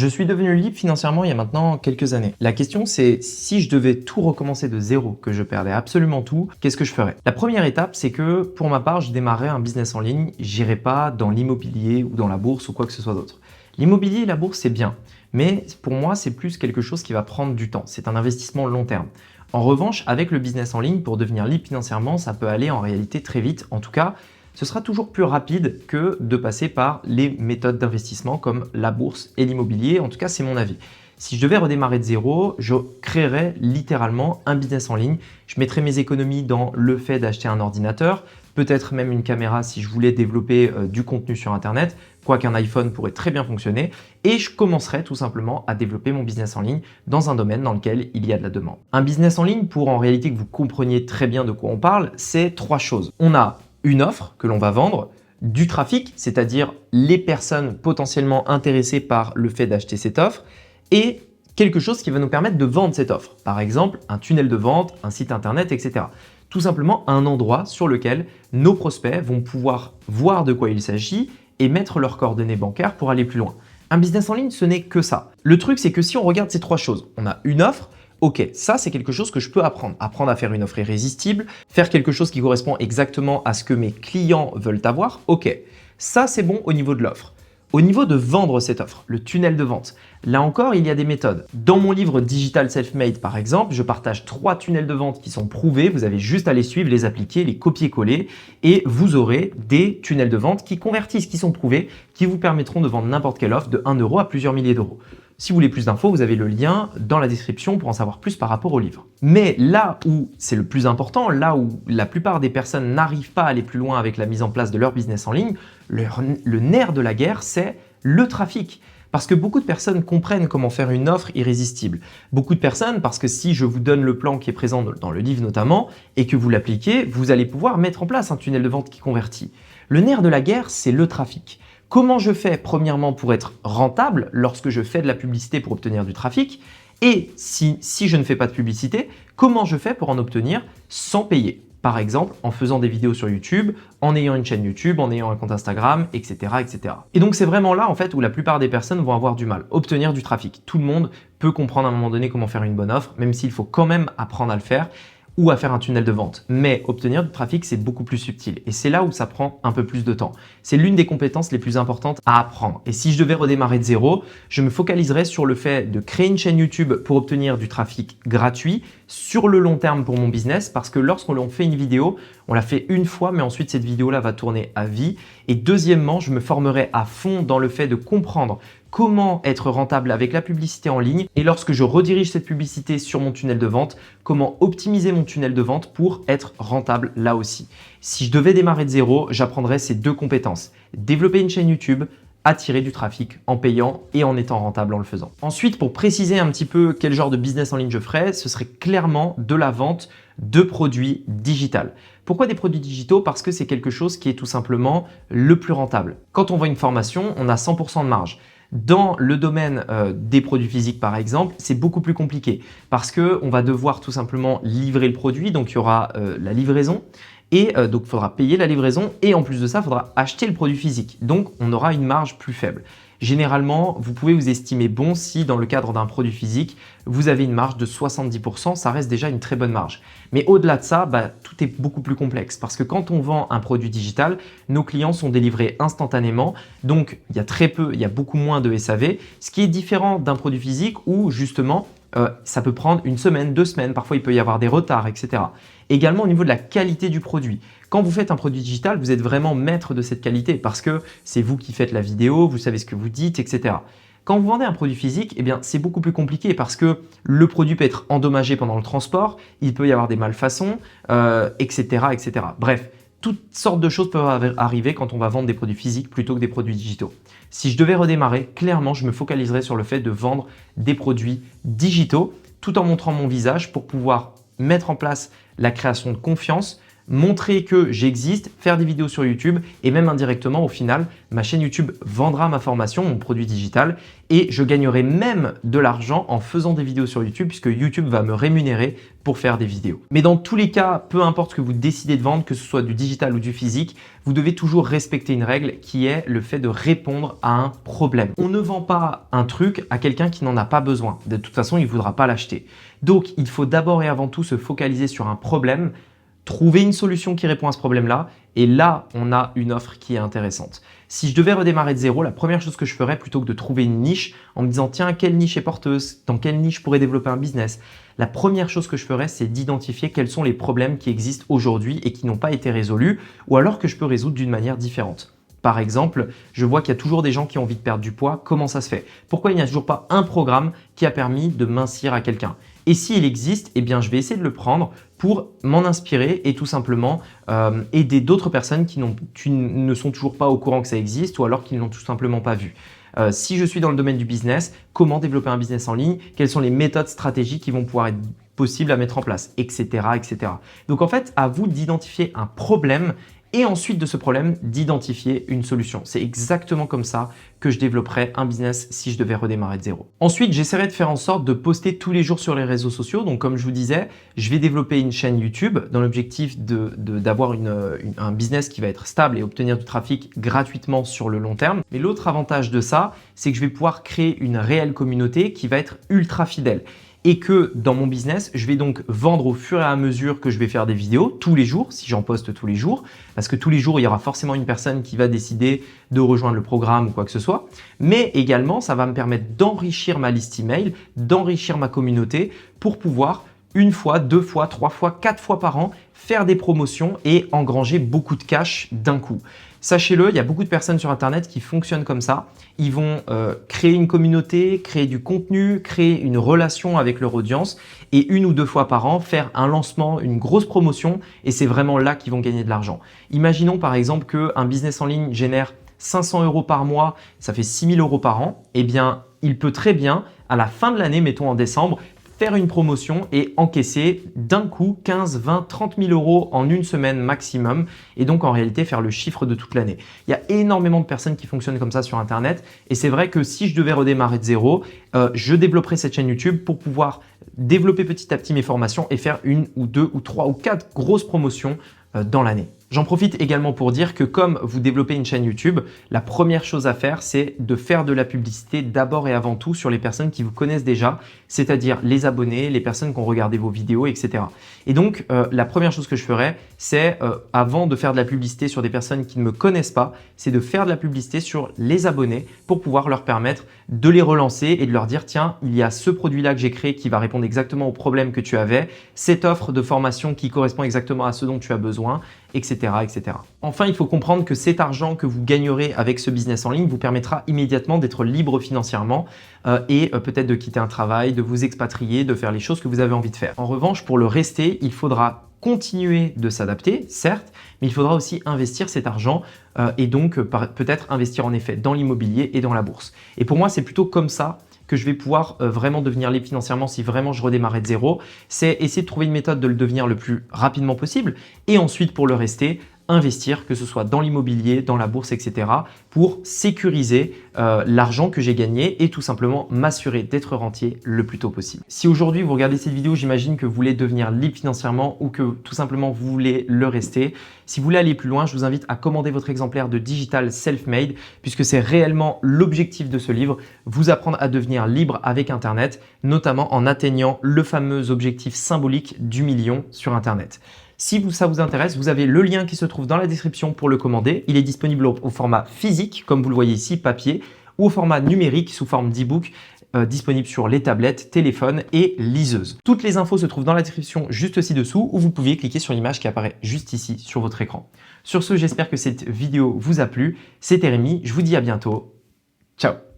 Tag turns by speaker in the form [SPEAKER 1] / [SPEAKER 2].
[SPEAKER 1] Je suis devenu libre financièrement il y a maintenant quelques années. La question c'est si je devais tout recommencer de zéro, que je perdais absolument tout, qu'est-ce que je ferais? La première étape, c'est que pour ma part, je démarrais un business en ligne, j'irais pas dans l'immobilier ou dans la bourse ou quoi que ce soit d'autre. L'immobilier et la bourse, c'est bien, mais pour moi, c'est plus quelque chose qui va prendre du temps. C'est un investissement long terme. En revanche, avec le business en ligne, pour devenir libre financièrement, ça peut aller en réalité très vite. En tout cas, ce sera toujours plus rapide que de passer par les méthodes d'investissement comme la bourse et l'immobilier. En tout cas, c'est mon avis. Si je devais redémarrer de zéro, je créerais littéralement un business en ligne. Je mettrais mes économies dans le fait d'acheter un ordinateur, peut-être même une caméra si je voulais développer du contenu sur Internet, quoiqu'un iPhone pourrait très bien fonctionner. Et je commencerais tout simplement à développer mon business en ligne dans un domaine dans lequel il y a de la demande. Un business en ligne, pour en réalité que vous compreniez très bien de quoi on parle, c'est trois choses. On a une offre que l'on va vendre, du trafic, c'est-à-dire les personnes potentiellement intéressées par le fait d'acheter cette offre, et quelque chose qui va nous permettre de vendre cette offre. Par exemple, un tunnel de vente, un site internet, etc. Tout simplement un endroit sur lequel nos prospects vont pouvoir voir de quoi il s'agit et mettre leurs coordonnées bancaires pour aller plus loin. Un business en ligne, ce n'est que ça. Le truc, c'est que si on regarde ces trois choses, on a une offre. Ok, ça c'est quelque chose que je peux apprendre. Apprendre à faire une offre irrésistible, faire quelque chose qui correspond exactement à ce que mes clients veulent avoir. Ok, ça c'est bon au niveau de l'offre. Au niveau de vendre cette offre, le tunnel de vente, là encore il y a des méthodes. Dans mon livre Digital Self-Made par exemple, je partage 3 tunnels de vente qui sont prouvés. Vous avez juste à les suivre, les appliquer, les copier-coller et vous aurez des tunnels de vente qui convertissent, qui sont prouvés, qui vous permettront de vendre n'importe quelle offre de 1 euro à plusieurs milliers d'euros. Si vous voulez plus d'infos, vous avez le lien dans la description pour en savoir plus par rapport au livre. Mais là où c'est le plus important, là où la plupart des personnes n'arrivent pas à aller plus loin avec la mise en place de leur business en ligne, le nerf de la guerre, c'est le trafic. Parce que beaucoup de personnes comprennent comment faire une offre irrésistible. Beaucoup de personnes, parce que si je vous donne le plan qui est présent dans le livre notamment, et que vous l'appliquez, vous allez pouvoir mettre en place un tunnel de vente qui convertit. Le nerf de la guerre, c'est le trafic. Comment je fais premièrement pour être rentable lorsque je fais de la publicité pour obtenir du trafic? Et si je ne fais pas de publicité, comment je fais pour en obtenir sans payer? Par exemple, en faisant des vidéos sur YouTube, en ayant une chaîne YouTube, en ayant un compte Instagram, etc. etc. Et donc c'est vraiment là en fait où la plupart des personnes vont avoir du mal, obtenir du trafic. Tout le monde peut comprendre à un moment donné comment faire une bonne offre, même s'il faut quand même apprendre à le faire ou à faire un tunnel de vente. Mais obtenir du trafic, c'est beaucoup plus subtil. Et c'est là où ça prend un peu plus de temps. C'est l'une des compétences les plus importantes à apprendre. Et si je devais redémarrer de zéro, je me focaliserais sur le fait de créer une chaîne YouTube pour obtenir du trafic gratuit sur le long terme pour mon business. Parce que lorsqu'on fait une vidéo, on la fait une fois, mais ensuite cette vidéo-là va tourner à vie. Et deuxièmement, je me formerai à fond dans le fait de comprendre comment être rentable avec la publicité en ligne et lorsque je redirige cette publicité sur mon tunnel de vente, comment optimiser mon tunnel de vente pour être rentable là aussi. Si je devais démarrer de zéro, j'apprendrais ces deux compétences. Développer une chaîne YouTube, attirer du trafic en payant et en étant rentable en le faisant. Ensuite, pour préciser un petit peu quel genre de business en ligne je ferais, ce serait clairement de la vente de produits digitaux. Pourquoi des produits digitaux? Parce que c'est quelque chose qui est tout simplement le plus rentable. Quand on vend une formation, on a 100% de marge. Dans le domaine des produits physiques par exemple, c'est beaucoup plus compliqué parce qu'on va devoir tout simplement livrer le produit, donc il y aura la livraison et donc il faudra payer la livraison et en plus de ça, il faudra acheter le produit physique. Donc on aura une marge plus faible. Généralement, vous pouvez vous estimer bon si dans le cadre d'un produit physique, vous avez une marge de 70%, ça reste déjà une très bonne marge. Mais au-delà de ça, tout est beaucoup plus complexe parce que quand on vend un produit digital, nos clients sont délivrés instantanément. Donc, il y a beaucoup moins de SAV, ce qui est différent d'un produit physique où justement, ça peut prendre une semaine, 2 semaines, parfois il peut y avoir des retards, etc. Également au niveau de la qualité du produit. Quand vous faites un produit digital, vous êtes vraiment maître de cette qualité parce que c'est vous qui faites la vidéo, vous savez ce que vous dites, etc. Quand vous vendez un produit physique, eh bien, c'est beaucoup plus compliqué parce que le produit peut être endommagé pendant le transport, il peut y avoir des malfaçons, etc., etc. Bref, toutes sortes de choses peuvent arriver quand on va vendre des produits physiques plutôt que des produits digitaux. Si je devais redémarrer, clairement, je me focaliserais sur le fait de vendre des produits digitaux tout en montrant mon visage pour pouvoir mettre en place la création de confiance, montrer que j'existe, faire des vidéos sur YouTube et même indirectement au final, ma chaîne YouTube vendra ma formation, mon produit digital et je gagnerai même de l'argent en faisant des vidéos sur YouTube puisque YouTube va me rémunérer pour faire des vidéos. Mais dans tous les cas, peu importe ce que vous décidez de vendre, que ce soit du digital ou du physique, vous devez toujours respecter une règle qui est le fait de répondre à un problème. On ne vend pas un truc à quelqu'un qui n'en a pas besoin. De toute façon, il ne voudra pas l'acheter. Donc, il faut d'abord et avant tout se focaliser sur un problème, trouver une solution qui répond à ce problème-là et là, on a une offre qui est intéressante. Si je devais redémarrer de zéro, la première chose que je ferais plutôt que de trouver une niche en me disant tiens, quelle niche est porteuse, dans quelle niche je pourrais développer un business, la première chose que je ferais, c'est d'identifier quels sont les problèmes qui existent aujourd'hui et qui n'ont pas été résolus ou alors que je peux résoudre d'une manière différente. Par exemple, je vois qu'il y a toujours des gens qui ont envie de perdre du poids. Comment ça se fait? Pourquoi il n'y a toujours pas un programme qui a permis de mincir à quelqu'un? Et s'il existe, eh bien, je vais essayer de le prendre pour m'en inspirer et tout simplement aider d'autres personnes qui ne sont toujours pas au courant que ça existe ou alors qui ne l'ont tout simplement pas vu. Si je suis dans le domaine du business, comment développer un business en ligne? Quelles sont les méthodes stratégiques qui vont pouvoir être possibles à mettre en place, etc., etc. Donc en fait, à vous d'identifier un problème et ensuite de ce problème, d'identifier une solution. C'est exactement comme ça que je développerais un business si je devais redémarrer de zéro. Ensuite, j'essaierai de faire en sorte de poster tous les jours sur les réseaux sociaux. Donc, comme je vous disais, je vais développer une chaîne YouTube dans l'objectif d'avoir un business qui va être stable et obtenir du trafic gratuitement sur le long terme. Mais l'autre avantage de ça, c'est que je vais pouvoir créer une réelle communauté qui va être ultra fidèle. Et que dans mon business, je vais donc vendre au fur et à mesure que je vais faire des vidéos tous les jours, si j'en poste tous les jours, parce que tous les jours, il y aura forcément une personne qui va décider de rejoindre le programme ou quoi que ce soit. Mais également, ça va me permettre d'enrichir ma liste email, d'enrichir ma communauté pour pouvoir une fois, deux fois, trois fois, quatre fois par an, faire des promotions et engranger beaucoup de cash d'un coup. Sachez-le, il y a beaucoup de personnes sur Internet qui fonctionnent comme ça. Ils vont créer une communauté, créer du contenu, créer une relation avec leur audience et une ou deux fois par an, faire un lancement, une grosse promotion et c'est vraiment là qu'ils vont gagner de l'argent. Imaginons par exemple qu'un business en ligne génère 500 € par mois, ça fait 6 000 € par an. Eh bien, il peut très bien, à la fin de l'année, mettons en décembre, faire une promotion et encaisser d'un coup 15, 20, 30 000 € en une semaine maximum et donc en réalité faire le chiffre de toute l'année. Il y a énormément de personnes qui fonctionnent comme ça sur Internet et c'est vrai que si je devais redémarrer de zéro, je développerais cette chaîne YouTube pour pouvoir développer petit à petit mes formations et faire une ou deux ou trois ou quatre grosses promotions dans l'année. J'en profite également pour dire que comme vous développez une chaîne YouTube, la première chose à faire, c'est de faire de la publicité d'abord et avant tout sur les personnes qui vous connaissent déjà, c'est-à-dire les abonnés, les personnes qui ont regardé vos vidéos, etc. Et donc, la première chose que je ferais, c'est avant de faire de la publicité sur des personnes qui ne me connaissent pas, c'est de faire de la publicité sur les abonnés pour pouvoir leur permettre de les relancer et de leur dire tiens, il y a ce produit-là que j'ai créé qui va répondre exactement au problème que tu avais, cette offre de formation qui correspond exactement à ce dont tu as besoin, etc., etc. Enfin, il faut comprendre que cet argent que vous gagnerez avec ce business en ligne vous permettra immédiatement d'être libre financièrement et peut-être de quitter un travail, de vous expatrier, de faire les choses que vous avez envie de faire. En revanche, pour le rester, il faudra continuer de s'adapter, certes, mais il faudra aussi investir cet argent et donc peut-être investir en effet dans l'immobilier et dans la bourse. Et pour moi, c'est plutôt comme ça que je vais pouvoir vraiment devenir libre financièrement si vraiment je redémarrais de zéro. C'est essayer de trouver une méthode de le devenir le plus rapidement possible et ensuite pour le rester, investir, que ce soit dans l'immobilier, dans la bourse, etc. pour sécuriser l'argent que j'ai gagné et tout simplement m'assurer d'être rentier le plus tôt possible. Si aujourd'hui vous regardez cette vidéo, j'imagine que vous voulez devenir libre financièrement ou que tout simplement vous voulez le rester. Si vous voulez aller plus loin, je vous invite à commander votre exemplaire de Digital Self-Made puisque c'est réellement l'objectif de ce livre, vous apprendre à devenir libre avec Internet, notamment en atteignant le fameux objectif symbolique du million sur Internet. Si ça vous intéresse, vous avez le lien qui se trouve dans la description pour le commander. Il est disponible au format physique, comme vous le voyez ici, papier, ou au format numérique sous forme d'e-book, disponible sur les tablettes, téléphones et liseuses. Toutes les infos se trouvent dans la description juste ci-dessous ou vous pouvez cliquer sur l'image qui apparaît juste ici sur votre écran. Sur ce, j'espère que cette vidéo vous a plu. C'était Rémi, je vous dis à bientôt. Ciao!